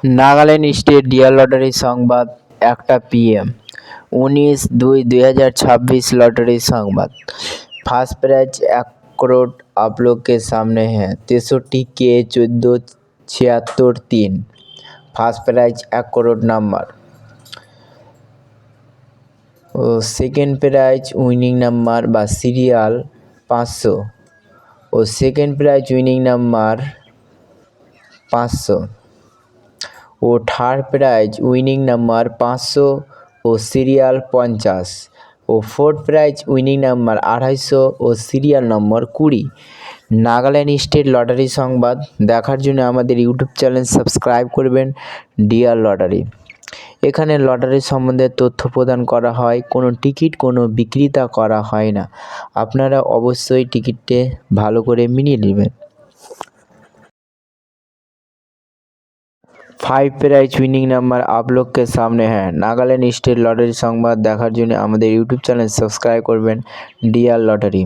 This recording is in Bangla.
Nagaland state dear lottery Sambad 1টা PM 19/2/2026 lottery Sambad. First prize 1 crore आप लोग के सामने है 63 के 1476 3। फर्स्ट प्राइज 1 करोड़ नंबर और सेकेंड प्राइज उइनिंग नंबर बा सीरियल 500 और सेकेंड प्राइज उइनिंग नंबर 500 ও থার্ড প্রাইজ উইনিং নাম্বার 500 ও সিরিয়াল 50 ও ফোর্থ প্রাইজ উইনিং নাম্বার 250 ও serial number 20। Nagaland state lottery Sambad দেখার জন্য আমাদের ইউটিউব চ্যানেল সাবস্ক্রাইব করবেন ডিয়ার লটারি। এখানে লটারি সম্বন্ধে তথ্য প্রদান করা হয়, কোনো টিকিট কোনো বিক্রিতা করা হয় না। আপনারা অবশ্যই টিকিটে ভালো করে মিলিয়ে নেবেন। 5 प्राइज विनिंग नंबर आप लोग के सामने है। नागालैंड स्टेट लॉटरी संवाद देखार जोन्नो आमादेर यूट्यूब चैनल सब्सक्राइब करबेन डियार लटारी।